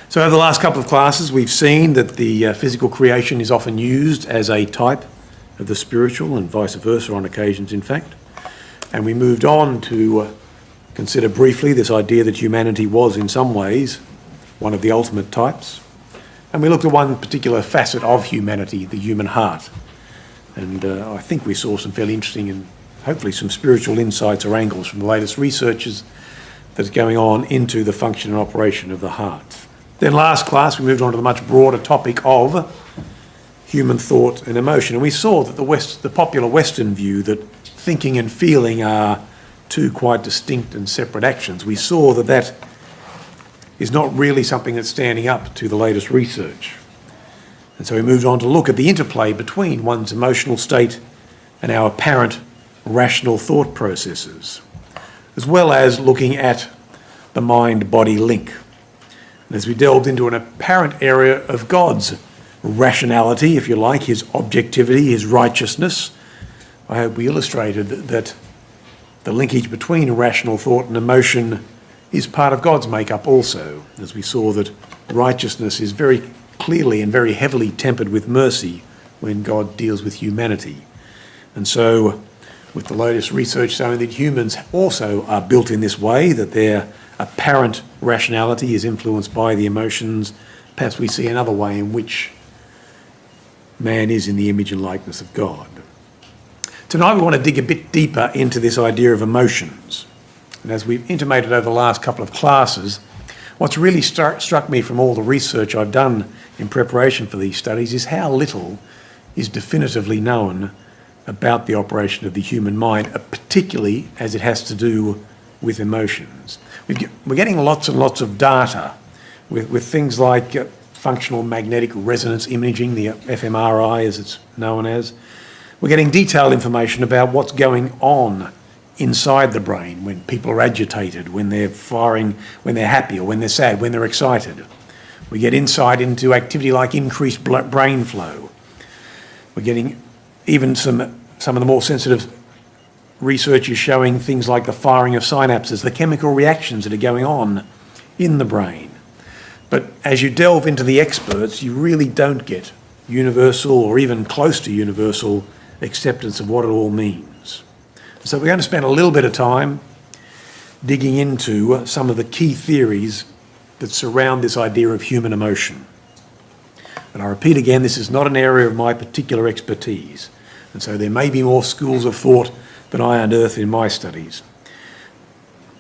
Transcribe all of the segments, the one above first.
So over the last couple of classes, we've seen that the physical creation is often used as a type of the spiritual and vice versa on occasions, in fact. And we moved on to consider briefly this idea that humanity was in some ways one of the ultimate types. And we looked at one particular facet of humanity, the human heart. And I think we saw some fairly interesting and hopefully some spiritual insights or angles from the latest researches that's going on into the function and operation of the heart. Then last class we moved on to the much broader topic of human thought and emotion. And we saw that the popular Western view that thinking and feeling are two quite distinct and separate actions, we saw that that is not really something that's standing up to the latest research. And so we moved on to look at the interplay between one's emotional state and our apparent rational thought processes, as well as looking at the mind-body link. And as we delved into an apparent area of God's rationality, if you like, his objectivity, his righteousness, I hope we illustrated that the linkage between rational thought and emotion is part of God's makeup also, as we saw that righteousness is very clearly and very heavily tempered with mercy when God deals with humanity. And so, with the latest research showing that humans also are built in this way, that their apparent rationality is influenced by the emotions, perhaps we see another way in which man is in the image and likeness of God. Tonight we want to dig a bit deeper into this idea of emotions. And as we've intimated over the last couple of classes, what's really struck me from all the research I've done in preparation for these studies is how little is definitively known about the operation of the human mind, particularly as it has to do with emotions. We're getting lots and lots of data with things like functional magnetic resonance imaging, the fMRI as it's known as. We're getting detailed information about what's going on inside the brain when people are agitated, when they're firing, when they're happy, or when they're sad, when they're excited. We get insight into activity like increased brain flow. We're getting even some of the more sensitive research is showing things like the firing of synapses, the chemical reactions that are going on in the brain. But as you delve into the experts, you really don't get universal or even close to universal acceptance of what it all means. So we're going to spend a little bit of time digging into some of the key theories that surround this idea of human emotion. And I repeat again, this is not an area of my particular expertise. And so there may be more schools of thought than I unearth in my studies.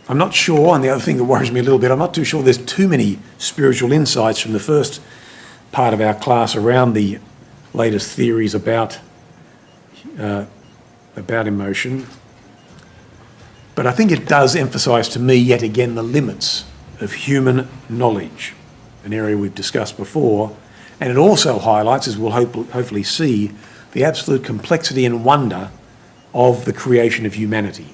I'm not sure, and the other thing that worries me a little bit, I'm not too sure there's too many spiritual insights from the first part of our class around the latest theories about emotion. But I think it does emphasise to me yet again the limits of human knowledge, an area we've discussed before, and it also highlights, as we'll hopefully see, the absolute complexity and wonder of the creation of humanity.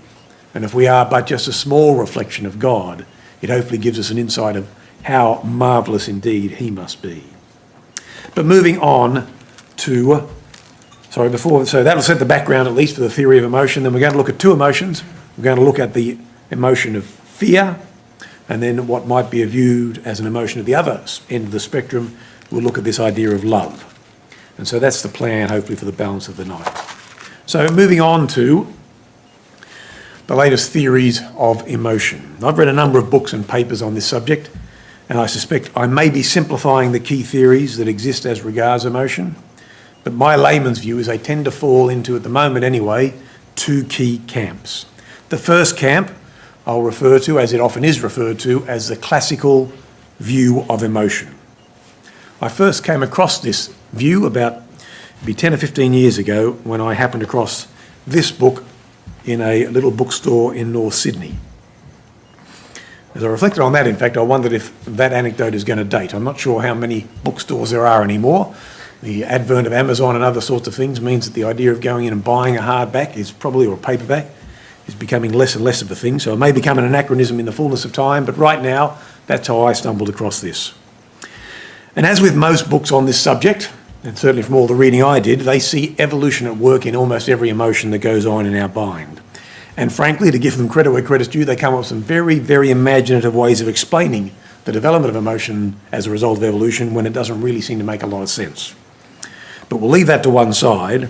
And if we are but just a small reflection of God, it hopefully gives us an insight of how marvellous indeed he must be. But moving on to, so that'll set the background at least for the theory of emotion. Then we're going to look at two emotions. We're going to look at the emotion of fear, and then what might be viewed as an emotion at the other end of the spectrum, we'll look at this idea of love. And so that's the plan, hopefully, for the balance of the night. So moving on to the latest theories of emotion. I've read a number of books and papers on this subject, and I suspect I may be simplifying the key theories that exist as regards emotion, but my layman's view is they tend to fall into, at the moment anyway, two key camps. The first camp I'll refer to, as it often is referred to, as the classical view of emotion. I first came across this view about maybe 10 or 15 years ago when I happened across this book in a little bookstore in North Sydney. As I reflected on that, in fact, I wondered if that anecdote is going to date. I'm not sure how many bookstores there are anymore. The advent of Amazon and other sorts of things means that the idea of going in and buying a hardback is probably, or a paperback, is becoming less and less of a thing. So it may become an anachronism in the fullness of time, but right now, that's how I stumbled across this. And as with most books on this subject, and certainly from all the reading I did, they see evolution at work in almost every emotion that goes on in our mind. And frankly, to give them credit where credit's due, they come up with some very, very imaginative ways of explaining the development of emotion as a result of evolution when it doesn't really seem to make a lot of sense. But we'll leave that to one side.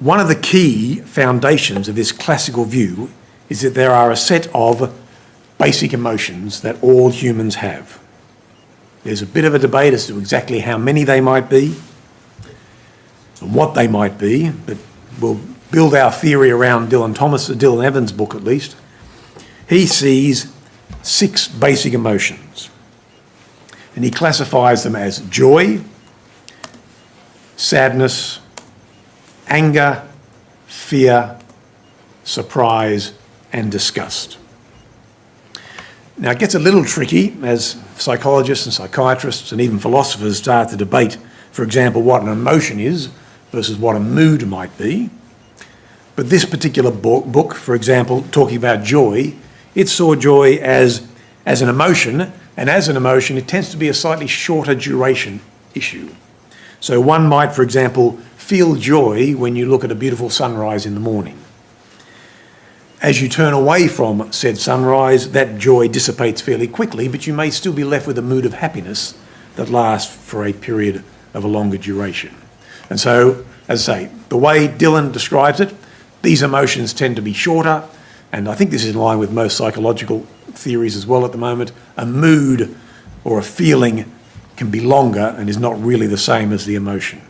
One of the key foundations of this classical view is that there are a set of basic emotions that all humans have. There's a bit of a debate as to exactly how many they might be and what they might be, but we'll build our theory around Dylan Evans' book at least. He sees 6 basic emotions, and he classifies them as joy, sadness, anger, fear, surprise, and disgust. Now, it gets a little tricky as psychologists and psychiatrists and even philosophers start to debate, for example, what an emotion is versus what a mood might be. But this particular book, for example, talking about joy, it saw joy as an emotion, and as an emotion, it tends to be a slightly shorter duration issue. So one might, for example, feel joy when you look at a beautiful sunrise in the morning. As you turn away from said sunrise, that joy dissipates fairly quickly, but you may still be left with a mood of happiness that lasts for a period of a longer duration. And so, as I say, the way Dylan describes it, these emotions tend to be shorter, and I think this is in line with most psychological theories as well at the moment. A mood or a feeling can be longer and is not really the same as the emotion.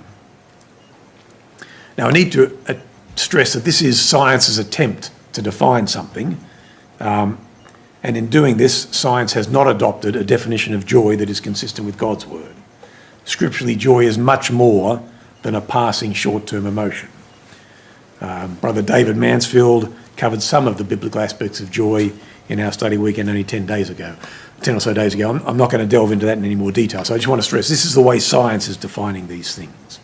Now, I need to stress that this is science's attempt to define something, and in doing this, science has not adopted a definition of joy that is consistent with God's word. Scripturally, joy is much more than a passing short-term emotion. Brother David Mansfield covered some of the biblical aspects of joy in our study weekend only 10 or so days ago. I'm not going to delve into that in any more detail, so I just want to stress this is the way science is defining these things.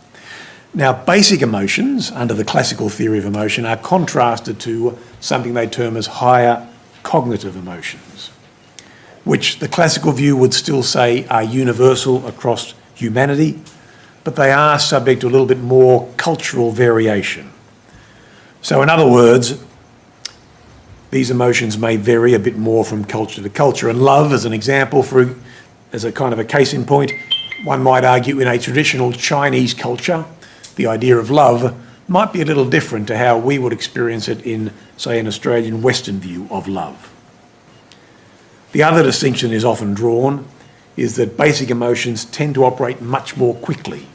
Now, basic emotions, under the classical theory of emotion, are contrasted to something they term as higher cognitive emotions, which the classical view would still say are universal across humanity, but they are subject to a little bit more cultural variation. So in other words, these emotions may vary a bit more from culture to culture. And love, as an example, as a kind of a case in point, one might argue in a traditional Chinese culture, the idea of love might be a little different to how we would experience it in, say, an Australian Western view of love. The other distinction is often drawn is that basic emotions tend to operate much more quickly.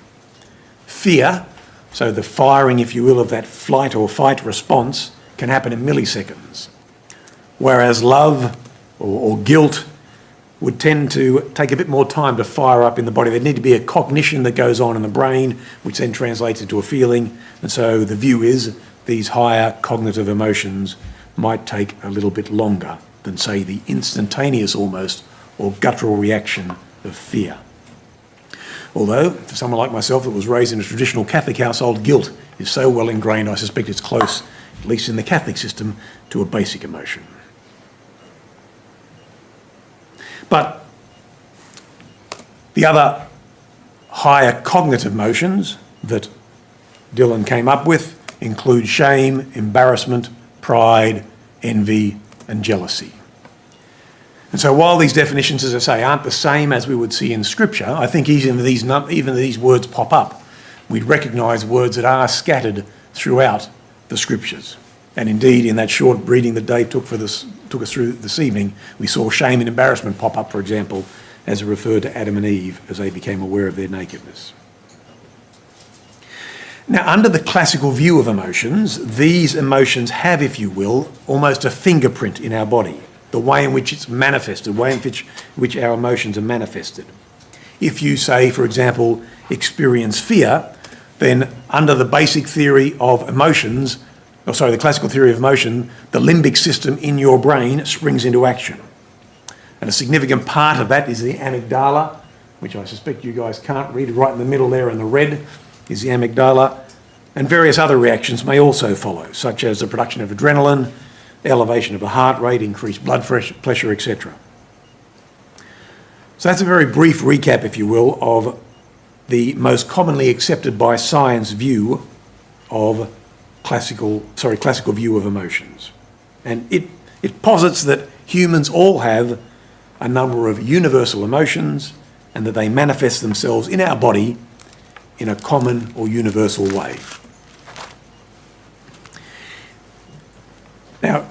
Fear, so the firing, if you will, of that flight or fight response, can happen in milliseconds. Whereas love or guilt would tend to take a bit more time to fire up in the body. There'd need to be a cognition that goes on in the brain, which then translates into a feeling. And so the view is these higher cognitive emotions might take a little bit longer than, say, the instantaneous almost or guttural reaction of fear. Although, for someone like myself that was raised in a traditional Catholic household, guilt is so well ingrained, I suspect it's close, at least in the Catholic system, to a basic emotion. But the other higher cognitive emotions that Dylan came up with include shame, embarrassment, pride, envy, and jealousy. And so while these definitions, as I say, aren't the same as we would see in Scripture, I think even these words pop up, we'd recognise words that are scattered throughout the Scriptures. And indeed, in that short reading that Dave took us through this evening, we saw shame and embarrassment pop up, for example, as it referred to Adam and Eve as they became aware of their nakedness. Now, under the classical view of emotions, these emotions have, if you will, almost a fingerprint in our body, the way in which it's manifested, the way in which our emotions are manifested. If you say, for example, experience fear, then under the basic theory of emotions, the classical theory of emotion, the limbic system in your brain springs into action. And a significant part of that is the amygdala, which I suspect you guys can't read. Right in the middle there in the red is the amygdala. And various other reactions may also follow, such as the production of adrenaline, elevation of the heart rate, increased blood pressure, etc. So that's a very brief recap, if you will, of the most commonly accepted by science view of classical view of emotions. And it posits that humans all have a number of universal emotions and that they manifest themselves in our body in a common or universal way. Now,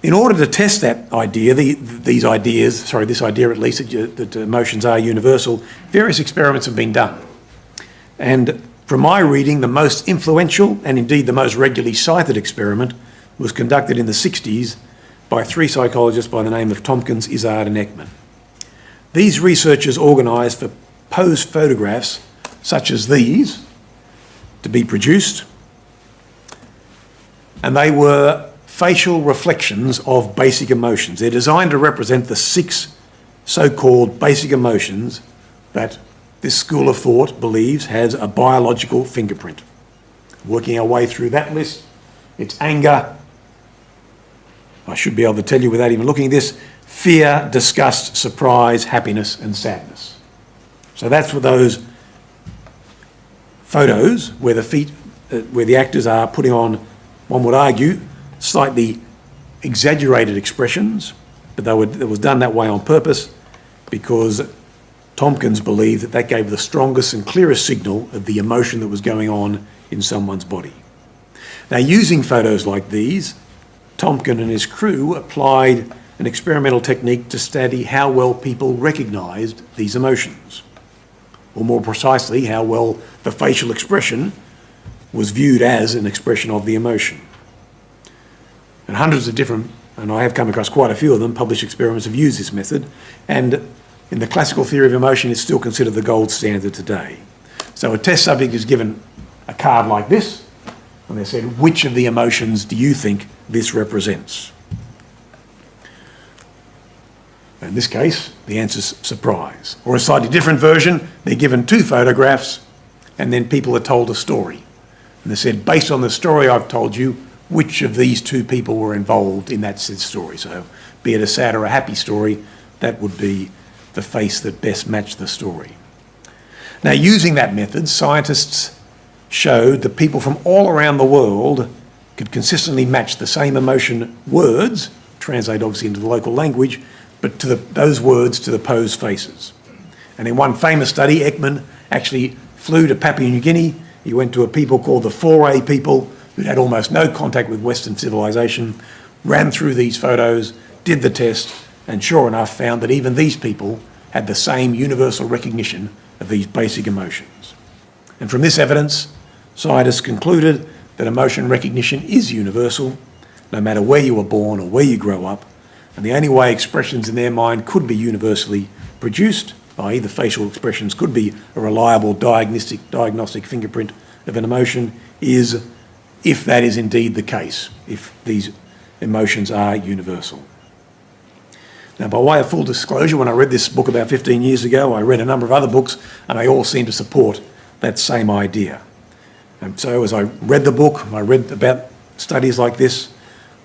in order to test that idea, this idea at least that emotions are universal, various experiments have been done. And from my reading, the most influential and indeed the most regularly cited experiment was conducted in the 60s by three psychologists by the name of Tompkins, Izzard and Ekman. These researchers organised for posed photographs such as these to be produced, and they were facial reflections of basic emotions. They're designed to represent the 6 so-called basic emotions that this school of thought believes has a biological fingerprint. Working our way through that list, it's anger, I should be able to tell you without even looking at this, fear, disgust, surprise, happiness and sadness. So that's what those photos where the actors are putting on, one would argue, slightly exaggerated expressions, but it was done that way on purpose because Tompkins believed that that gave the strongest and clearest signal of the emotion that was going on in someone's body. Now, using photos like these, Tompkins and his crew applied an experimental technique to study how well people recognised these emotions, or more precisely, how well the facial expression was viewed as an expression of the emotion. And hundreds of different, and I have come across quite a few of them, published experiments have used this method, and in the classical theory of emotion, it's still considered the gold standard today. So a test subject is given a card like this, and they said, which of the emotions do you think this represents? In this case, the answer's surprise. Or a slightly different version, they're given 2 photographs, and then people are told a story. And they said, based on the story I've told you, which of these 2 people were involved in that said story? So, be it a sad or a happy story, that would be the face that best matched the story. Now, using that method, scientists showed that people from all around the world could consistently match the same emotion words, translate obviously into the local language, but to those words to the posed faces. And in one famous study, Ekman actually flew to Papua New Guinea. He went to a people called the Foray people who'd had almost no contact with Western civilization, ran through these photos, did the test, and sure enough found that even these people had the same universal recognition of these basic emotions. And from this evidence, scientists concluded that emotion recognition is universal, no matter where you were born or where you grow up, and the only way expressions in their mind could be universally produced, i.e. the facial expressions could be a reliable diagnostic fingerprint of an emotion, is if that is indeed the case, if these emotions are universal. Now, by way of full disclosure, when I read this book about 15 years ago, I read a number of other books, and they all seem to support that same idea. And so as I read the book, I read about studies like this,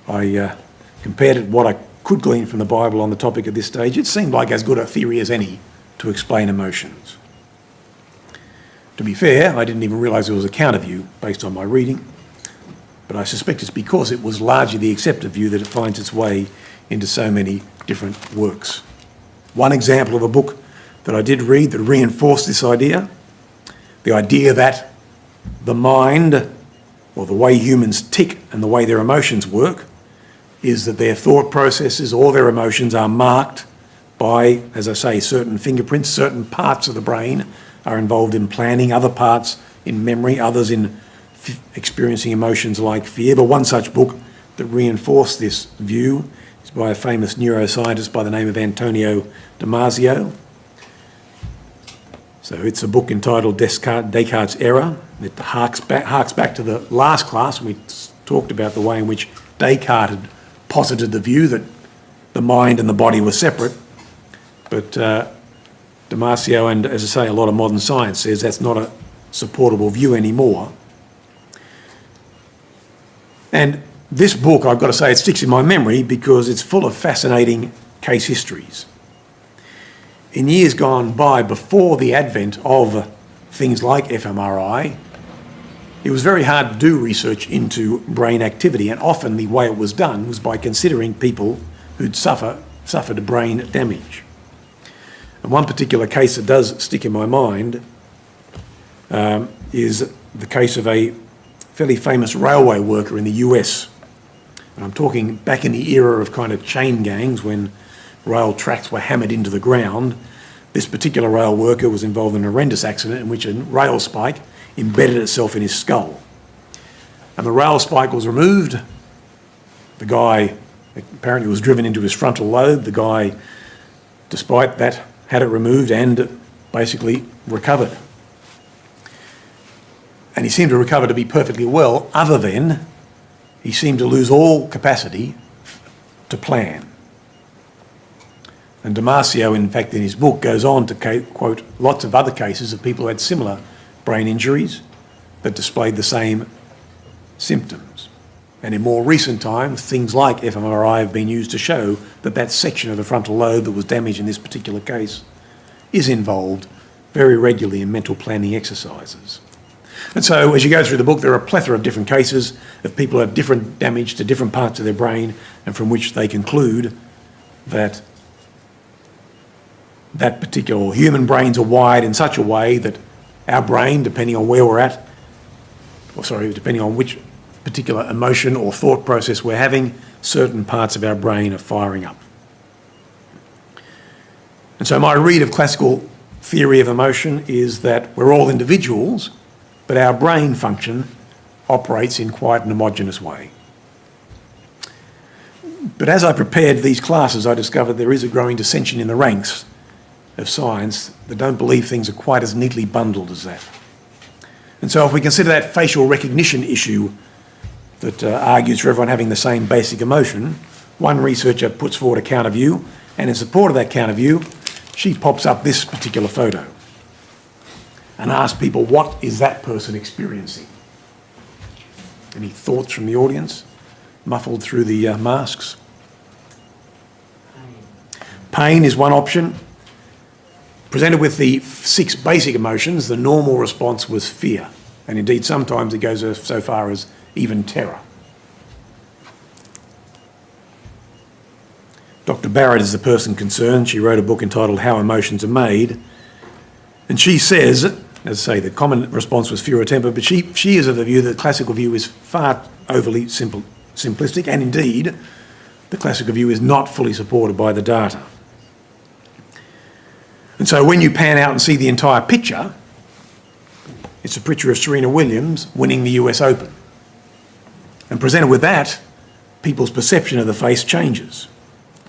I compared it what I could glean from the Bible on the topic at this stage. It seemed like as good a theory as any to explain emotions. To be fair, I didn't even realise there was a counter view based on my reading, but I suspect it's because it was largely the accepted view that it finds its way into so many different works. One example of a book that I did read that reinforced this idea, the idea that the mind, or the way humans tick and the way their emotions work, is that their thought processes or their emotions are marked by, as I say, certain fingerprints. Certain parts of the brain are involved in planning, other parts in memory, others in experiencing emotions like fear. But one such book that reinforced this view is by a famous neuroscientist by the name of Antonio Damasio. So it's a book entitled Descartes' Error. It harks back to the last class when we talked about the way in which Descartes had posited the view that the mind and the body were separate. But Damasio, and as I say, a lot of modern science says that's not a supportable view anymore. And this book, I've got to say, it sticks in my memory because it's full of fascinating case histories. In years gone by, before the advent of things like fMRI, it was very hard to do research into brain activity, and often the way it was done was by considering people who'd suffered brain damage. And one particular case that does stick in my mind is the case of a fairly famous railway worker in the US. And I'm talking back in the era of kind of chain gangs when rail tracks were hammered into the ground. This particular rail worker was involved in a horrendous accident in which a rail spike embedded itself in his skull. And the rail spike was removed. The guy apparently was driven into his frontal lobe. The guy, despite that, had it removed and basically recovered. And he seemed to recover to be perfectly well, other than he seemed to lose all capacity to plan. And Damasio, in fact, in his book, goes on to quote lots of other cases of people who had similar brain injuries that displayed the same symptoms. And in more recent times, things like fMRI have been used to show that that section of the frontal lobe that was damaged in this particular case is involved very regularly in mental planning exercises. And so as you go through the book, there are a plethora of different cases of people who have different damage to different parts of their brain, and from which they conclude that that particular human brains are wired in such a way that our brain, depending on where we're at, depending on which particular emotion or thought process we're having, certain parts of our brain are firing up. And so my read of classical theory of emotion is that we're all individuals, but our brain function operates in quite an homogeneous way. But as I prepared these classes, I discovered there is a growing dissension in the ranks of science that don't believe things are quite as neatly bundled as that. And so if we consider that facial recognition issue that argues for everyone having the same basic emotion, one researcher puts forward a counter view, and in support of that counter view, she pops up this particular photo and asks people, what is that person experiencing? Any thoughts from the audience, muffled through the masks? Pain is one option. Presented with the 6 basic emotions, the normal response was fear. And indeed, sometimes it goes so far as even terror. Dr. Barrett is the person concerned. She wrote a book entitled How Emotions Are Made. And she says, as I say, the common response was fear or temper, but she is of the view that the classical view is far overly simplistic, and indeed, the classical view is not fully supported by the data. And so when you pan out and see the entire picture, it's a picture of Serena Williams winning the US Open. And presented with that, people's perception of the face changes.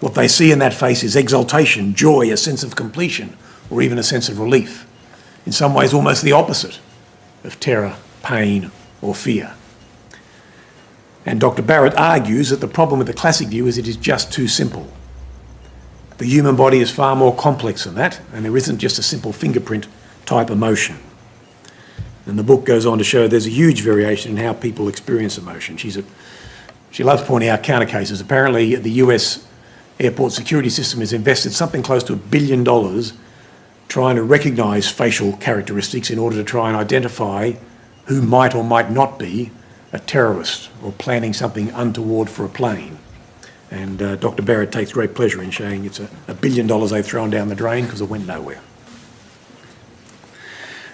What they see in that face is exultation, joy, a sense of completion, or even a sense of relief. In some ways, almost the opposite of terror, pain, or fear. And Dr. Barrett argues that the problem with the classic view is it is just too simple. The human body is far more complex than that, and there isn't just a simple fingerprint type emotion. And the book goes on to show there's a huge variation in how people experience emotion. She loves pointing out counter cases. Apparently, the US airport security system has invested something close to $1 billion trying to recognise facial characteristics in order to try and identify who might or might not be a terrorist or planning something untoward for a plane. And Dr. Barrett takes great pleasure in showing it's $1 billion they've thrown down the drain because it went nowhere.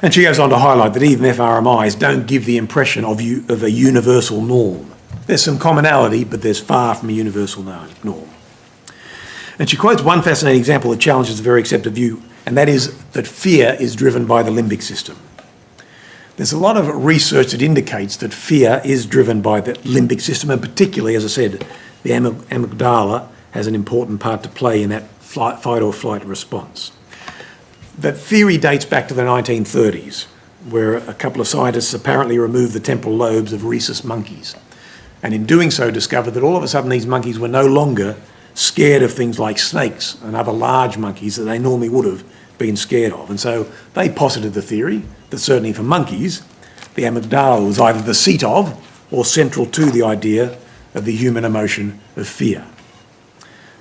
And she goes on to highlight that even fMRIs don't give the impression of a universal norm. There's some commonality, but there's far from a universal norm. And she quotes one fascinating example that challenges a very accepted view, and that is that fear is driven by the limbic system. There's a lot of research that indicates that fear is driven by the limbic system, and particularly, as I said, the amygdala has an important part to play in that fight or flight response. That theory dates back to the 1930s, where a couple of scientists apparently removed the temporal lobes of rhesus monkeys, and in doing so discovered that all of a sudden these monkeys were no longer scared of things like snakes and other large monkeys that they normally would have been scared of. And so they posited the theory that certainly for monkeys, the amygdala was either the seat of or central to the idea of the human emotion of fear.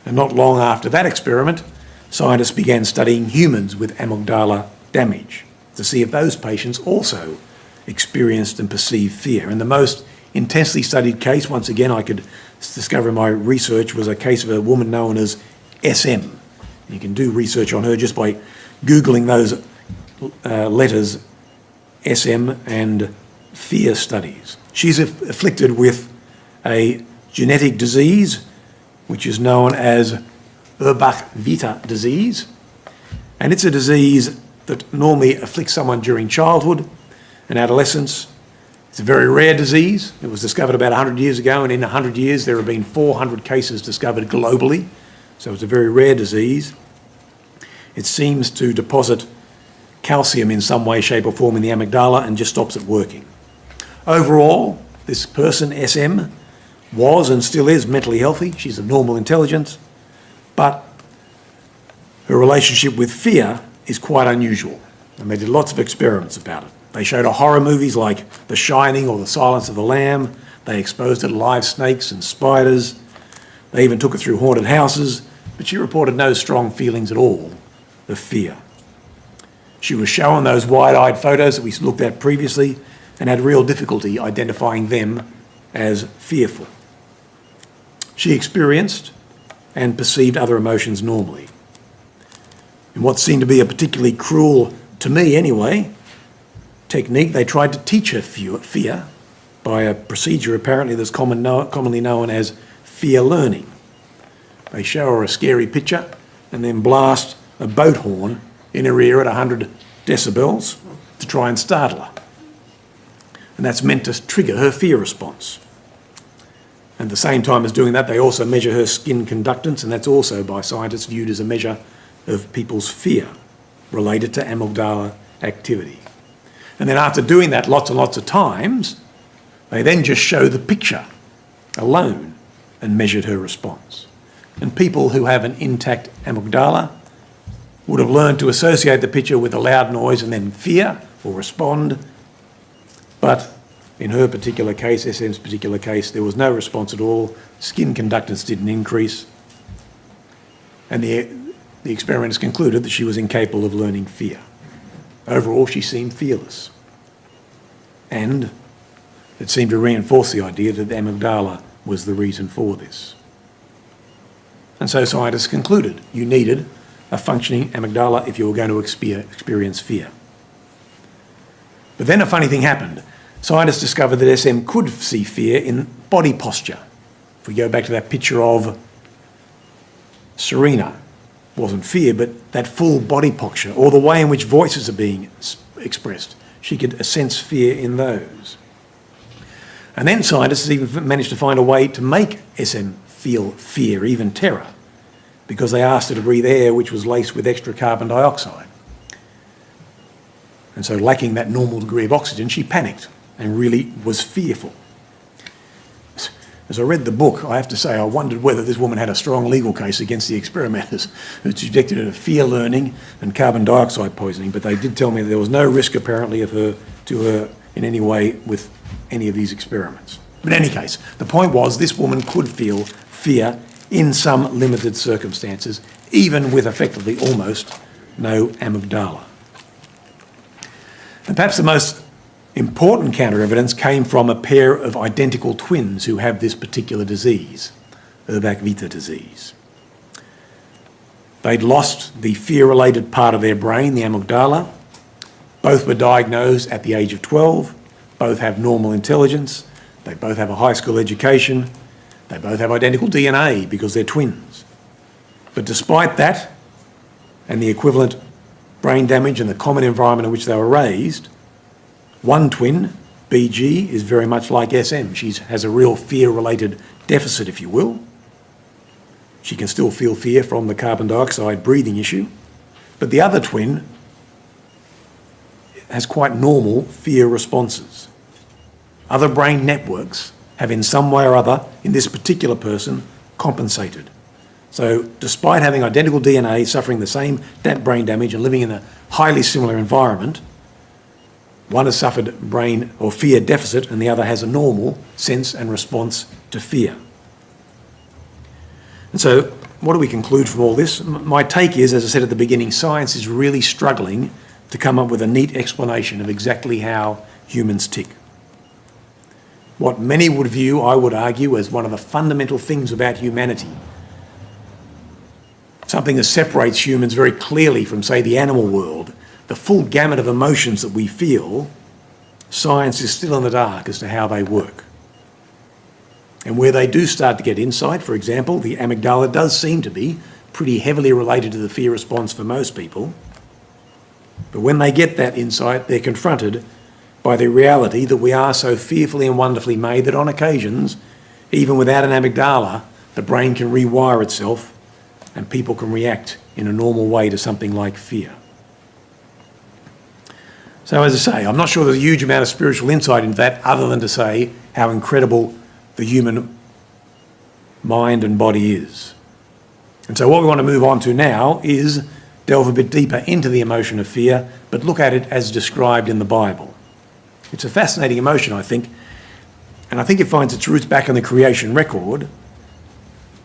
And not long after that experiment, scientists began studying humans with amygdala damage to see if those patients also experienced and perceived fear. And the most intensely studied case, once again I could discover in my research, was a case of a woman known as SM. You can do research on her just by Googling those letters, SM and fear studies. She's afflicted with a genetic disease which is known as Urbach-Vita disease, and it's a disease that normally afflicts someone during childhood and adolescence. It's a very rare disease. It was discovered about 100 years ago, and in 100 years there have been 400 cases discovered globally, so it's a very rare disease. It seems to deposit calcium in some way, shape or form in the amygdala and just stops it working. Overall, this person, SM, was and still is mentally healthy. She's of normal intelligence, but her relationship with fear is quite unusual, and they did lots of experiments about it. They showed her horror movies like The Shining or The Silence of the Lamb. They exposed her to live snakes and spiders. They even took her through haunted houses, but she reported no strong feelings at all of fear. She was shown those wide-eyed photos that we looked at previously and had real difficulty identifying them as fearful. She experienced and perceived other emotions normally. In what seemed to be a particularly cruel, to me anyway, technique, they tried to teach her fear by a procedure apparently that's commonly known as fear learning. They show her a scary picture and then blast a boat horn in her ear at 100 decibels to try and startle her. And that's meant to trigger her fear response. And at the same time as doing that, they also measure her skin conductance, and that's also by scientists viewed as a measure of people's fear related to amygdala activity. And then after doing that lots and lots of times, they then just show the picture alone and measured her response. And people who have an intact amygdala would have learned to associate the picture with a loud noise and then fear or respond. But in her particular case, SM's particular case, there was no response at all. Skin conductance didn't increase. And the experimenters concluded that she was incapable of learning fear. Overall, she seemed fearless. And it seemed to reinforce the idea that the amygdala was the reason for this. And so scientists concluded you needed a functioning amygdala if you were going to experience fear. But then a funny thing happened. Scientists discovered that SM could see fear in body posture. If we go back to that picture of Serena, it wasn't fear, but that full body posture, or the way in which voices are being expressed. She could sense fear in those. And then scientists even managed to find a way to make SM feel fear, even terror, because they asked her to breathe air which was laced with extra carbon dioxide. And so lacking that normal degree of oxygen, she panicked and really was fearful. As I read the book, I have to say I wondered whether this woman had a strong legal case against the experimenters who subjected her to fear learning and carbon dioxide poisoning, but they did tell me that there was no risk apparently to her in any way with any of these experiments. But in any case, the point was this woman could feel fear in some limited circumstances, even with effectively almost no amygdala. And perhaps the most important counter-evidence came from a pair of identical twins who have this particular disease, Urbach-Vita disease. They'd lost the fear-related part of their brain, the amygdala. Both were diagnosed at the age of 12. Both have normal intelligence. They both have a high school education. They both have identical DNA because they're twins. But despite that, and the equivalent brain damage and the common environment in which they were raised, one twin, BG, is very much like SM. She has a real fear-related deficit, if you will. She can still feel fear from the carbon dioxide breathing issue. But the other twin has quite normal fear responses. Other brain networks have in some way or other, in this particular person, compensated. So despite having identical DNA, suffering the same brain damage and living in a highly similar environment, one has suffered brain or fear deficit and the other has a normal sense and response to fear. And so what do we conclude from all this? My take is, as I said at the beginning, science is really struggling to come up with a neat explanation of exactly how humans tick. What many would view, I would argue, as one of the fundamental things about humanity. something that separates humans very clearly from, say, the animal world, the full gamut of emotions that we feel, science is still in the dark as to how they work. And where they do start to get insight, for example, the amygdala does seem to be pretty heavily related to the fear response for most people. But when they get that insight, they're confronted by the reality that we are so fearfully and wonderfully made that on occasions, even without an amygdala, the brain can rewire itself and people can react in a normal way to something like fear. So as I say, I'm not sure there's a huge amount of spiritual insight into that other than to say how incredible the human mind and body is. And so what we want to move on to now is delve a bit deeper into the emotion of fear, but look at it as described in the Bible. It's a fascinating emotion, I think, and I think it finds its roots back in the creation record,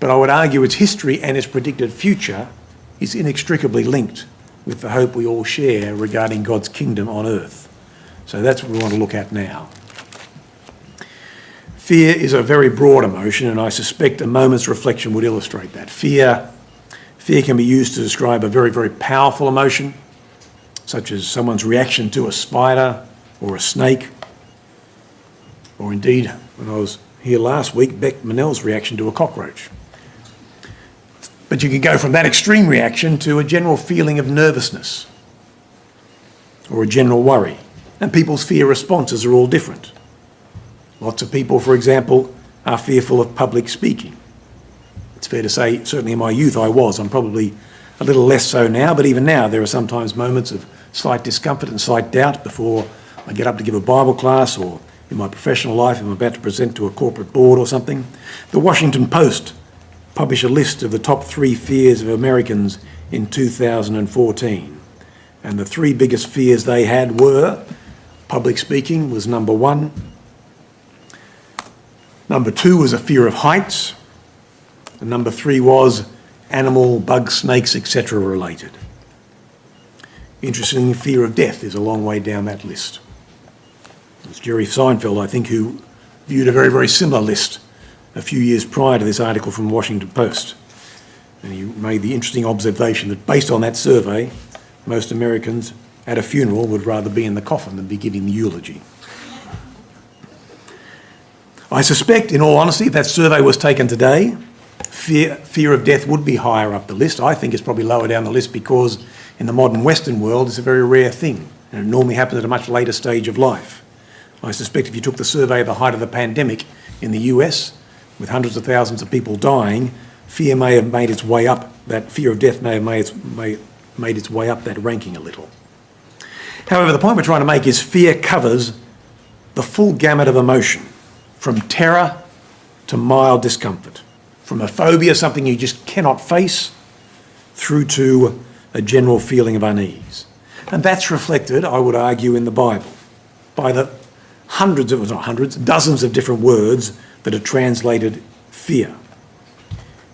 but I would argue its history and its predicted future is inextricably linked with the hope we all share regarding God's kingdom on earth. So that's what we want to look at now. Fear is a very broad emotion, and I suspect a moment's reflection would illustrate that. Fear can be used to describe a very, very powerful emotion, such as someone's reaction to a spider or a snake, or indeed, when I was here last week, Beck Manel's reaction to a cockroach. But you can go from that extreme reaction to a general feeling of nervousness or a general worry. And people's fear responses are all different. Lots of people, for example, are fearful of public speaking. It's fair to say, certainly in my youth I was. I'm probably a little less so now, but even now there are sometimes moments of slight discomfort and slight doubt before I get up to give a Bible class, or in my professional life I'm about to present to a corporate board or something. The Washington Post published a list of the top 3 fears of Americans in 2014. And the 3 biggest fears they had were public speaking was number 1. Number 2 was a fear of heights. And number 3 was animal, bugs, snakes, etc. related. Interestingly, fear of death is a long way down that list. It's Jerry Seinfeld, I think, who viewed a very, very similar list a few years prior to this article from the Washington Post. And he made the interesting observation that based on that survey, most Americans at a funeral would rather be in the coffin than be giving the eulogy. I suspect, in all honesty, if that survey was taken today, fear of death would be higher up the list. I think it's probably lower down the list because in the modern Western world it's a very rare thing, and it normally happens at a much later stage of life. I suspect if you took the survey at the height of the pandemic in the US, with hundreds of thousands of people dying, fear may have made its way up, that fear of death may have made its way up that ranking a little. However, the point we're trying to make is fear covers the full gamut of emotion, from terror to mild discomfort, from a phobia, something you just cannot face, through to a general feeling of unease. And that's reflected, I would argue, in the Bible, by the dozens of different words that are translated fear.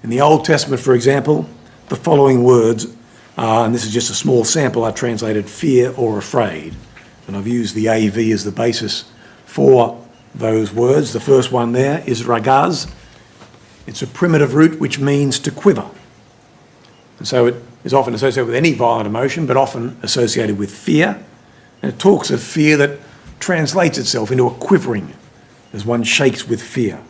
In the Old Testament, for example, the following words are, and this is just a small sample, are translated fear or afraid. And I've used the AV as the basis for those words. The first one there is ragaz. It's a primitive root which means to quiver. And so it is often associated with any violent emotion, but often associated with fear. And it talks of fear that translates itself into a quivering as one shakes with fear.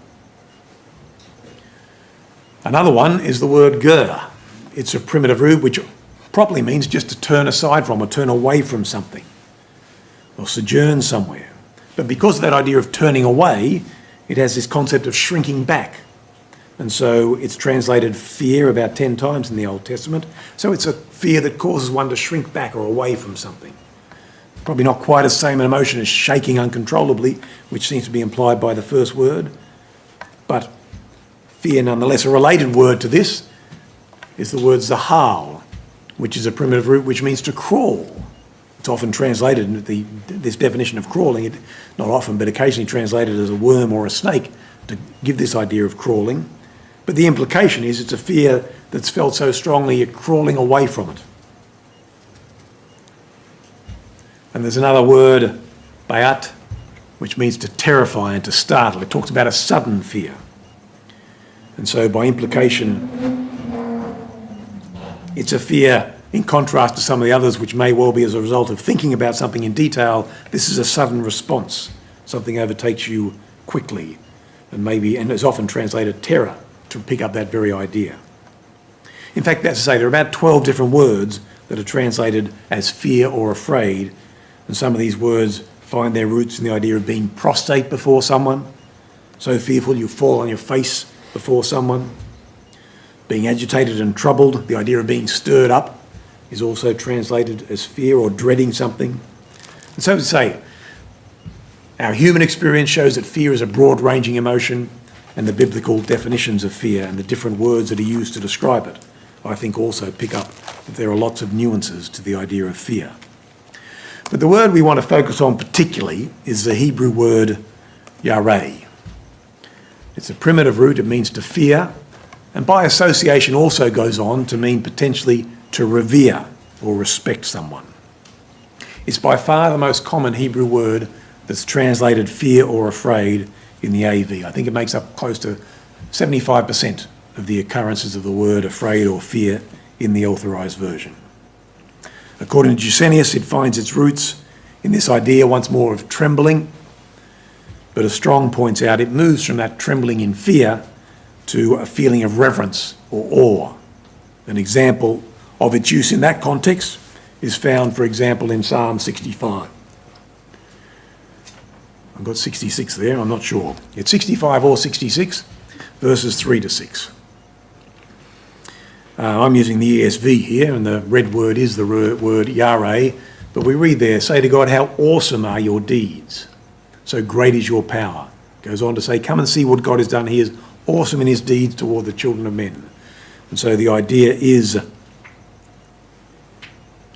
Another one is the word ger. It's a primitive root which properly means just to turn aside from or turn away from something or sojourn somewhere. But because of that idea of turning away, it has this concept of shrinking back. And so it's translated fear about 10 times in the Old Testament. So it's a fear that causes one to shrink back or away from something. Probably not quite as same an emotion as shaking uncontrollably, which seems to be implied by the first word. But fear nonetheless. A related word to this is the word zahal, which is a primitive root which means to crawl. It's often translated in this definition of crawling, not often, but occasionally translated as a worm or a snake to give this idea of crawling. But the implication is it's a fear that's felt so strongly you're crawling away from it. And there's another word, bayat, which means to terrify and to startle. It talks about a sudden fear. And so by implication, It's a fear in contrast to some of the others, which may well be as a result of thinking about something in detail. This is a sudden response. Something overtakes you quickly, and is often translated terror to pick up that very idea. In fact, that's to say, there are about 12 different words that are translated as fear or afraid, and some of these words find their roots in the idea of being prostrate before someone, so fearful you fall on your face before someone. Being agitated and troubled, the idea of being stirred up, is also translated as fear or dreading something. And so to say, our human experience shows that fear is a broad-ranging emotion, and the biblical definitions of fear and the different words that are used to describe it, I think also pick up that there are lots of nuances to the idea of fear. But the word we want to focus on particularly is the Hebrew word yareh. It's a primitive root, it means to fear, and by association also goes on to mean potentially to revere or respect someone. It's by far the most common Hebrew word that's translated fear or afraid in the AV. I think it makes up close to 75% of the occurrences of the word afraid or fear in the authorised version. According to Jusenius, it finds its roots in this idea once more of trembling, but as Strong points out, it moves from that trembling in fear to a feeling of reverence or awe. An example of its use in that context is found, for example, in Psalm 65. I've got 66 there, I'm not sure. It's 65 or 66, verses 3 to 6. I'm using the ESV here, and the red word is the word yareh, but we read there, say to God, how awesome are your deeds. So great is your power. Goes on to say, come and see what God has done. He is awesome in his deeds toward the children of men. And so the idea is,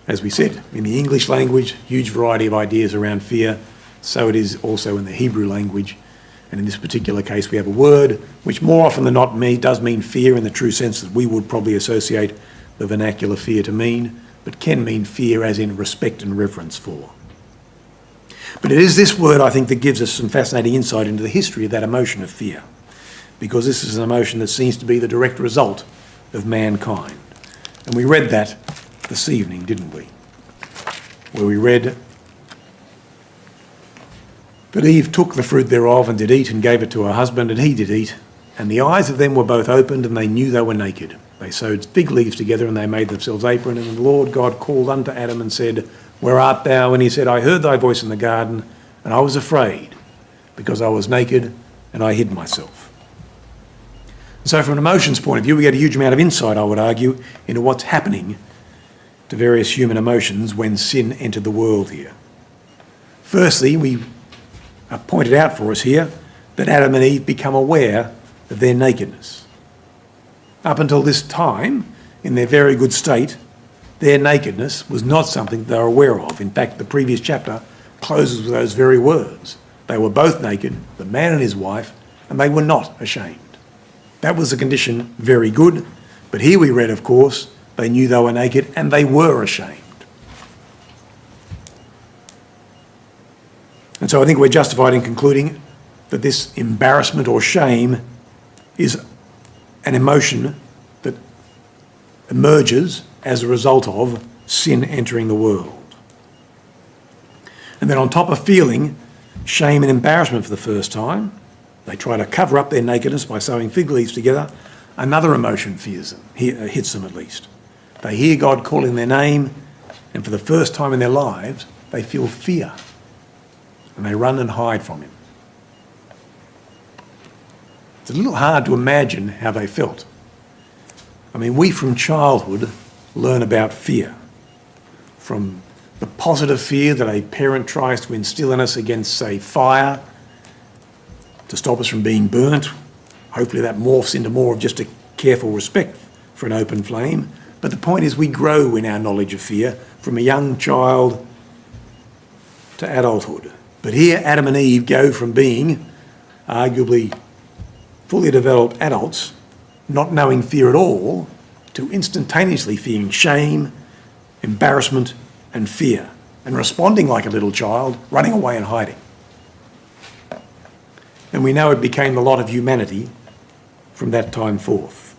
as we said, in the English language, huge variety of ideas around fear. So it is also in the Hebrew language. And in this particular case, we have a word which more often than not does mean fear in the true sense that we would probably associate the vernacular fear to mean, but can mean fear as in respect and reverence for. But it is this word, I think, that gives us some fascinating insight into the history of that emotion of fear, because this is an emotion that seems to be the direct result of mankind. And we read that this evening, didn't we? Where we read, but Eve took the fruit thereof and did eat and gave it to her husband, and he did eat. And the eyes of them were both opened, and they knew they were naked. They sewed fig leaves together, and they made themselves aprons. And the Lord God called unto Adam and said, where art thou? And he said, I heard thy voice in the garden, and I was afraid, because I was naked, and I hid myself. So from an emotions point of view, we get a huge amount of insight, I would argue, into what's happening to various human emotions when sin entered the world here. Firstly, we are pointed out for us here that Adam and Eve become aware of their nakedness. Up until this time, in their very good state, their nakedness was not something they were aware of. In fact, the previous chapter closes with those very words. They were both naked, the man and his wife, and they were not ashamed. That was the condition very good, but here we read, of course, they knew they were naked and they were ashamed. And so I think we're justified in concluding that this embarrassment or shame is an emotion that emerges as a result of sin entering the world. And then on top of feeling shame and embarrassment for the first time, they try to cover up their nakedness by sewing fig leaves together. Another emotion hits them at least. They hear God calling their name, and for the first time in their lives, they feel fear. And they run and hide from him. It's a little hard to imagine how they felt. I mean, we from childhood learn about fear. From the positive fear that a parent tries to instill in us against, say, fire, to stop us from being burnt. Hopefully that morphs into more of just a careful respect for an open flame. But the point is we grow in our knowledge of fear from a young child to adulthood. But here Adam and Eve go from being arguably fully developed adults, not knowing fear at all, to instantaneously feeling shame, embarrassment and fear, and responding like a little child, running away and hiding. And we know it became the lot of humanity from that time forth.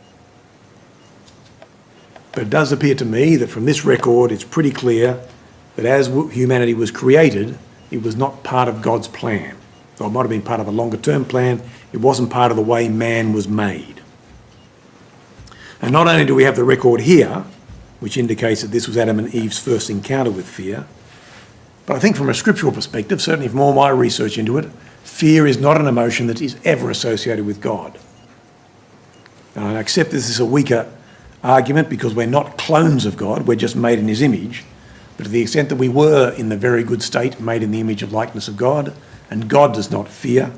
But it does appear to me that from this record, it's pretty clear that as humanity was created, it was not part of God's plan. Or it might have been part of a longer-term plan. It wasn't part of the way man was made. And not only do we have the record here, which indicates that this was Adam and Eve's first encounter with fear, but I think from a scriptural perspective, certainly from all my research into it, fear is not an emotion that is ever associated with God. And I accept this is a weaker argument because we're not clones of God, we're just made in his image. But to the extent that we were in the very good state, made in the image of likeness of God, and God does not fear,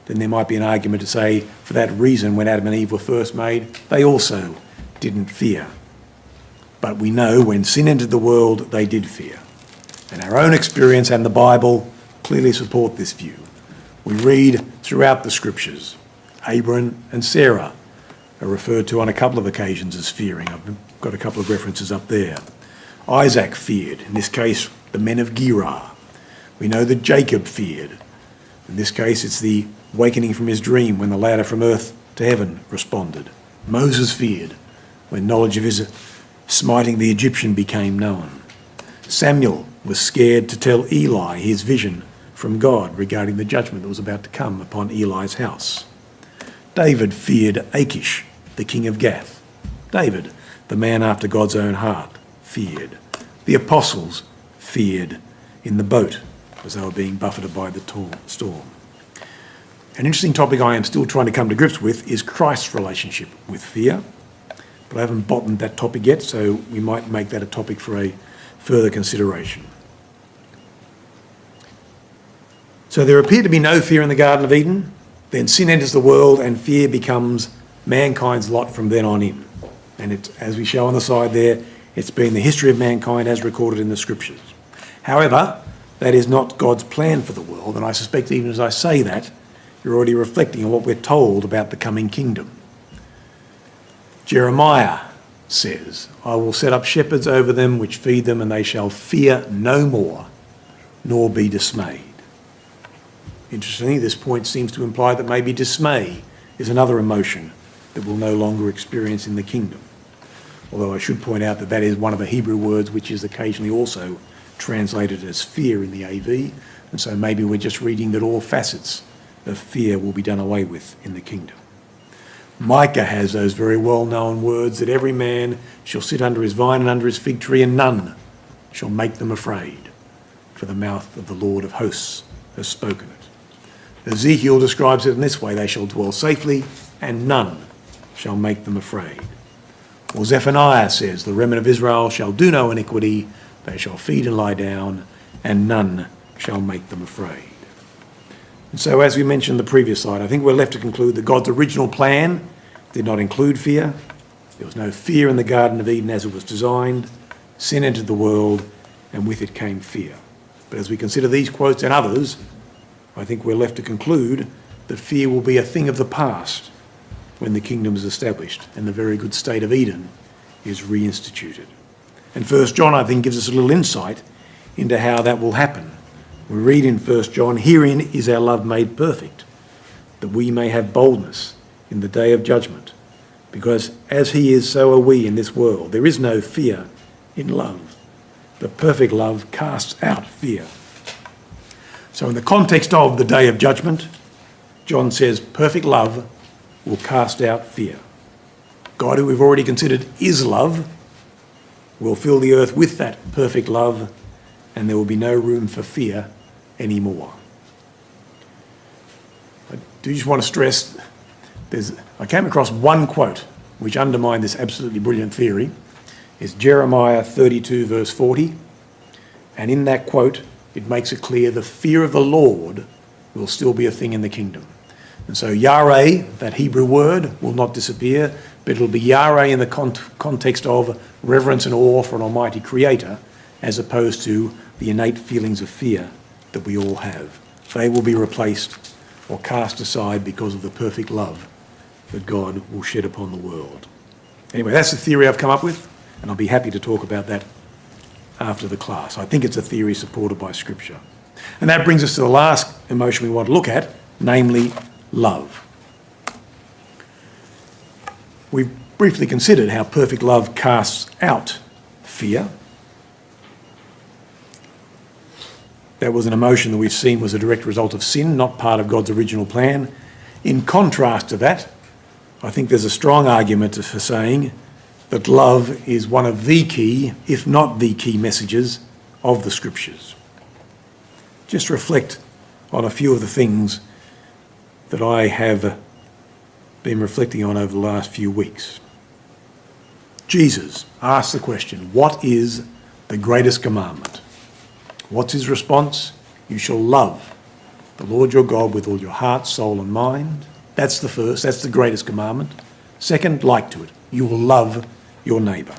then there might be an argument to say, for that reason, when Adam and Eve were first made, they also didn't fear. But we know when sin entered the world, they did fear. And our own experience and the Bible clearly support this view. We read throughout the scriptures, Abraham and Sarah are referred to on a couple of occasions as fearing. I've got a couple of references up there. Isaac feared, in this case, the men of Gerar. We know that Jacob feared. In this case, it's the awakening from his dream when the ladder from earth to heaven responded. Moses feared when knowledge of his smiting the Egyptian became known. Samuel was scared to tell Eli his vision from God regarding the judgment that was about to come upon Eli's house. David feared Achish, the king of Gath. David, the man after God's own heart, feared. The apostles feared in the boat as they were being buffeted by the storm. An interesting topic I am still trying to come to grips with is Christ's relationship with fear. But I haven't bottomed that topic yet, so we might make that a topic for a further consideration. So there appeared to be no fear in the Garden of Eden. Then sin enters the world and fear becomes mankind's lot from then on in. And it's, as we show on the side there, it's been the history of mankind as recorded in the scriptures. However, that is not God's plan for the world, and I suspect even as I say that, you're already reflecting on what we're told about the coming kingdom. Jeremiah says, I will set up shepherds over them which feed them, and they shall fear no more, nor be dismayed. Interestingly, this point seems to imply that maybe dismay is another emotion that we'll no longer experience in the kingdom. Although I should point out that that is one of the Hebrew words which is occasionally also translated as fear in the AV, and so maybe we're just reading that all facets of fear will be done away with in the kingdom. Micah has those very well-known words that every man shall sit under his vine and under his fig tree, and none shall make them afraid, for the mouth of the Lord of hosts has spoken it. Ezekiel describes it in this way, they shall dwell safely, and none shall make them afraid. Or Zephaniah says, the remnant of Israel shall do no iniquity, they shall feed and lie down, and none shall make them afraid. And so, as we mentioned in the previous slide, I think we're left to conclude that God's original plan did not include fear. There was no fear in the Garden of Eden as it was designed. Sin entered the world, and with it came fear. But as we consider these quotes and others, I think we're left to conclude that fear will be a thing of the past when the kingdom is established and the very good state of Eden is reinstituted. And 1 John, I think, gives us a little insight into how that will happen. We read in 1 John, herein is our love made perfect, that we may have boldness in the day of judgment. Because as he is, so are we in this world. There is no fear in love. The perfect love casts out fear. So in the context of the day of judgment, John says perfect love will cast out fear. God, who we've already considered is love, will fill the earth with that perfect love, and there will be no room for fear anymore. I do just want to stress, I came across one quote which undermined this absolutely brilliant theory. It's Jeremiah 32 verse 40, and in that quote it makes it clear the fear of the Lord will still be a thing in the kingdom. And so Yareh, that Hebrew word, will not disappear, but it'll be Yareh in the context of reverence and awe for an almighty creator, as opposed to the innate feelings of fear that we all have. They will be replaced or cast aside because of the perfect love that God will shed upon the world. Anyway, that's the theory I've come up with, and I'll be happy to talk about that after the class. I think it's a theory supported by Scripture. And that brings us to the last emotion we want to look at, namely love. We've briefly considered how perfect love casts out fear. That was an emotion that we've seen was a direct result of sin, not part of God's original plan. In contrast to that, I think there's a strong argument for saying that love is one of the key, if not the key messages of the Scriptures. Just reflect on a few of the things that I have been reflecting on over the last few weeks. Jesus asked the question, what is the greatest commandment? What's his response? You shall love the Lord your God with all your heart, soul and mind. That's the first, that's the greatest commandment. Second, like to it, you will love your neighbour.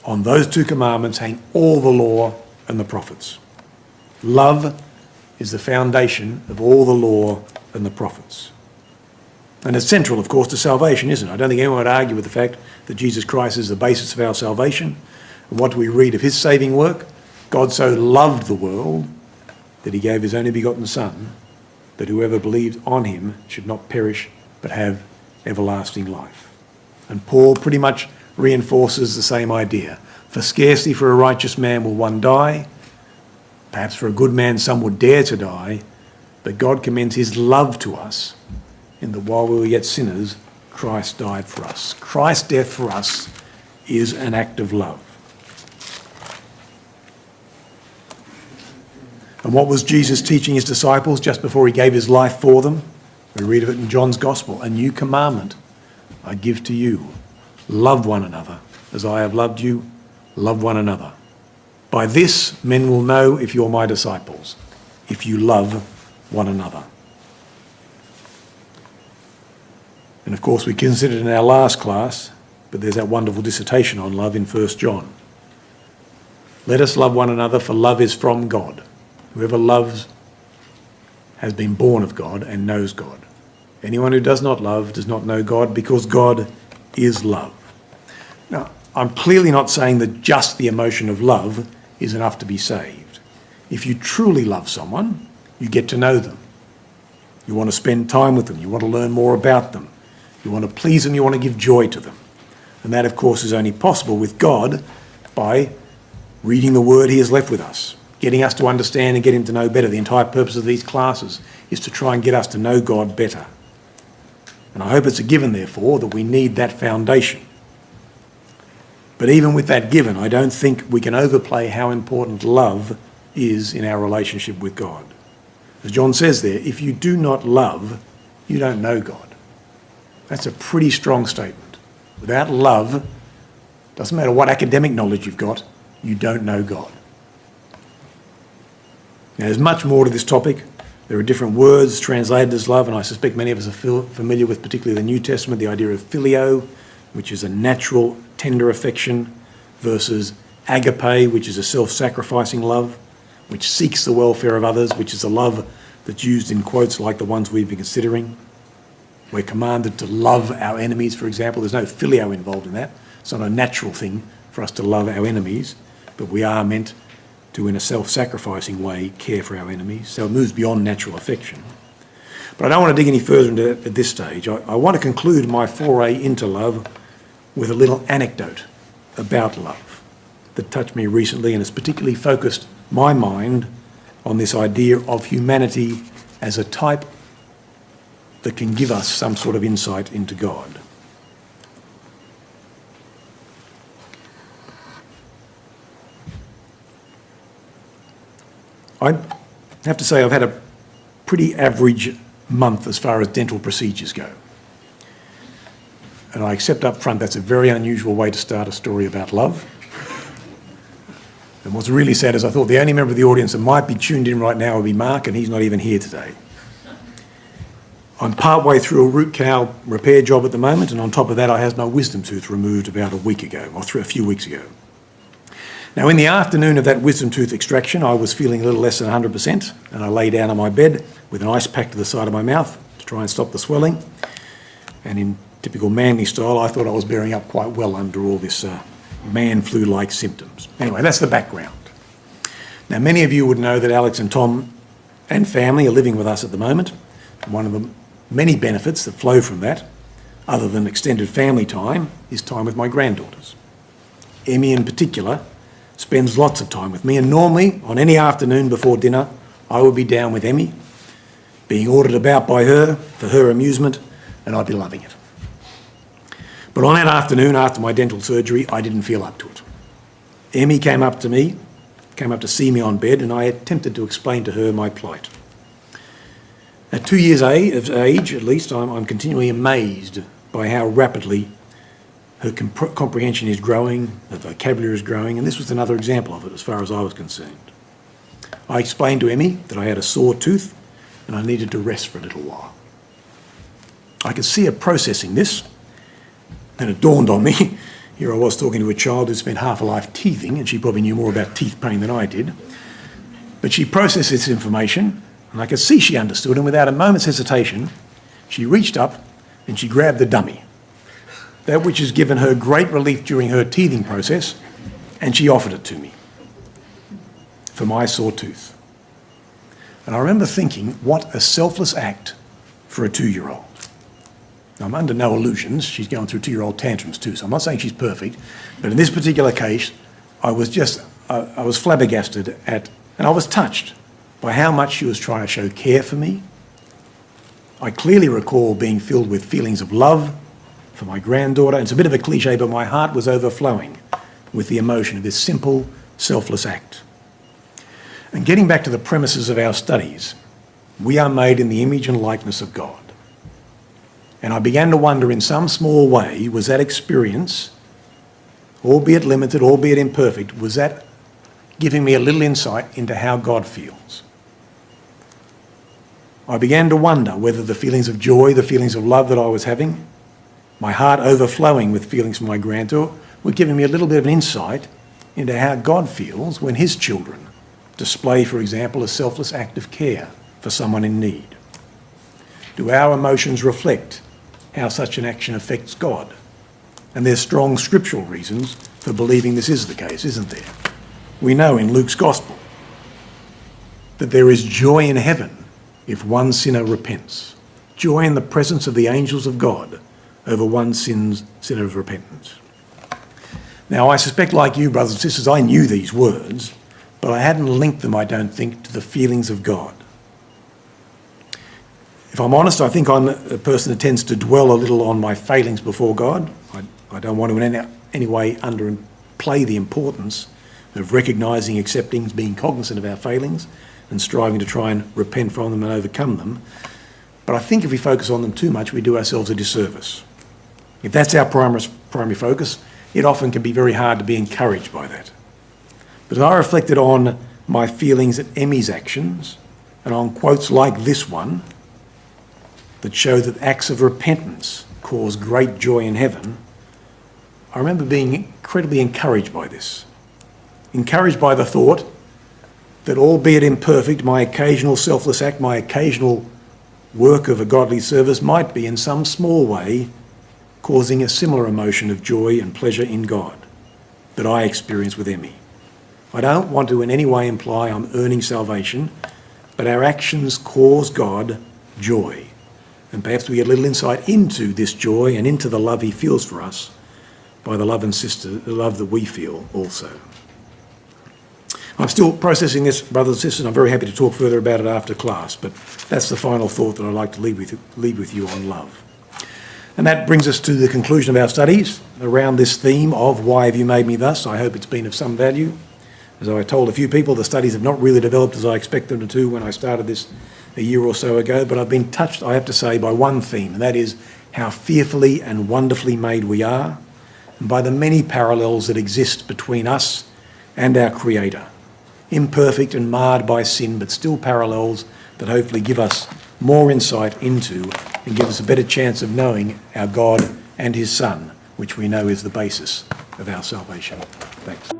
On those two commandments hang all the law and the prophets. Love is the foundation of all the law and the prophets. And it's central, of course, to salvation, isn't it? I don't think anyone would argue with the fact that Jesus Christ is the basis of our salvation. And what do we read of his saving work? God so loved the world that he gave his only begotten Son, that whoever believed on him should not perish but have everlasting life. And Paul pretty much reinforces the same idea. For scarcely for a righteous man will one die. Perhaps for a good man some would dare to die. But God commends his love to us in that while we were yet sinners, Christ died for us. Christ's death for us is an act of love. And what was Jesus teaching his disciples just before he gave his life for them? We read of it in John's Gospel. A new commandment I give to you. Love one another. As I have loved you, love one another. By this men will know if you're my disciples, if you love one another. And of course we considered in our last class, but there's that wonderful dissertation on love in 1 John. Let us love one another, for love is from God. Whoever loves has been born of God and knows God. Anyone who does not love does not know God, because God is love. Now, I'm clearly not saying that just the emotion of love is enough to be saved. If you truly love someone, you get to know them. You want to spend time with them. You want to learn more about them. You want to please them. You want to give joy to them. And that, of course, is only possible with God by reading the word he has left with us, getting us to understand and getting to know better. The entire purpose of these classes is to try and get us to know God better. And I hope it's a given, therefore, that we need that foundation. But even with that given, I don't think we can overplay how important love is in our relationship with God. As John says there, if you do not love, you don't know God. That's a pretty strong statement. Without love, doesn't matter what academic knowledge you've got, you don't know God. Now, there's much more to this topic. There are different words translated as love, and I suspect many of us are familiar with, particularly the New Testament, the idea of phileo, which is a natural, tender affection, versus agape, which is a self-sacrificing love, which seeks the welfare of others, which is a love that's used in quotes like the ones we've been considering. We're commanded to love our enemies, for example. There's no phileo involved in that. It's not a natural thing for us to love our enemies, but we are meant to, in a self-sacrificing way, care for our enemies. So it moves beyond natural affection. But I don't want to dig any further into that at this stage. I want to conclude my foray into love with a little anecdote about love that touched me recently and has particularly focused my mind on this idea of humanity as a type that can give us some sort of insight into God. I have to say I've had a pretty average month as far as dental procedures go. And I accept up front that's a very unusual way to start a story about love. And what's really sad is I thought the only member of the audience that might be tuned in right now would be Mark, and he's not even here today. I'm partway through a root canal repair job at the moment, and on top of that I had my wisdom tooth removed about a week ago, or a few weeks ago. Now, in the afternoon of that wisdom tooth extraction, I was feeling a little less than 100%, and I lay down on my bed with an ice pack to the side of my mouth to try and stop the swelling. And in typical manly style, I thought I was bearing up quite well under all this man flu-like symptoms. Anyway, that's the background. Now, many of you would know that Alex and Tom and family are living with us at the moment. One of the many benefits that flow from that other than extended family time, is time with my granddaughters. Emmy in particular spends lots of time with me, and normally on any afternoon before dinner I would be down with Emmy, being ordered about by her for her amusement, and I'd be loving it. But on that afternoon after my dental surgery, I didn't feel up to it. Emmy came up to see me on bed, and I attempted to explain to her my plight. At 2 years of age, at least, I'm continually amazed by how rapidly her comprehension is growing, her vocabulary is growing, and this was another example of it as far as I was concerned. I explained to Emmy that I had a sore tooth and I needed to rest for a little while. I could see her processing this, and it dawned on me. Here I was talking to a child who spent half a life teething, and she probably knew more about teeth pain than I did. But she processed this information, and I could see she understood, and without a moment's hesitation, she reached up and she grabbed the dummy, that which has given her great relief during her teething process, and she offered it to me for my sore tooth. And I remember thinking, what a selfless act for a 2-year-old. Now, I'm under no illusions. She's going through 2-year-old tantrums too, so I'm not saying she's perfect. But in this particular case, I was flabbergasted and I was touched by how much she was trying to show care for me. I clearly recall being filled with feelings of love for my granddaughter. It's a bit of a cliche, but my heart was overflowing with the emotion of this simple, selfless act. And getting back to the premises of our studies, we are made in the image and likeness of God. And I began to wonder, in some small way, was that experience, albeit limited, albeit imperfect, was that giving me a little insight into how God feels? I began to wonder whether the feelings of joy, the feelings of love that I was having, my heart overflowing with feelings for my granddaughter, were giving me a little bit of an insight into how God feels when his children display, for example, a selfless act of care for someone in need. Do our emotions reflect how such an action affects God? And there's strong scriptural reasons for believing this is the case, isn't there? We know in Luke's Gospel that there is joy in heaven if one sinner repents. Joy in the presence of the angels of God over one sinner's repentance. Now, I suspect, like you, brothers and sisters, I knew these words, but I hadn't linked them, I don't think, to the feelings of God. If I'm honest, I think I'm a person that tends to dwell a little on my failings before God. I don't want to in any way underplay the importance of recognising, accepting, being cognizant of our failings and striving to try and repent from them and overcome them. But I think if we focus on them too much, we do ourselves a disservice. If that's our primary focus, it often can be very hard to be encouraged by that. But as I reflected on my feelings at Emmy's actions and on quotes like this one that show that acts of repentance cause great joy in heaven, I remember being incredibly encouraged by this. Encouraged by the thought that, albeit imperfect, my occasional selfless act, my occasional work of a godly service might be in some small way causing a similar emotion of joy and pleasure in God that I experience with Emmy. I don't want to in any way imply I'm earning salvation, but our actions cause God joy. And perhaps we get a little insight into this joy and into the love he feels for us by the love that we feel also. I'm still processing this, brothers and sisters, and I'm very happy to talk further about it after class, but that's the final thought that I'd like to leave with you on love. And that brings us to the conclusion of our studies around this theme of why have you made me thus? I hope it's been of some value. As I told a few people, the studies have not really developed as I expected them to when I started this a year or so ago, but I've been touched, I have to say, by one theme, and that is how fearfully and wonderfully made we are, and by the many parallels that exist between us and our Creator. Imperfect and marred by sin, but still parallels that hopefully give us more insight into and give us a better chance of knowing our God and his Son, which we know is the basis of our salvation. Thanks.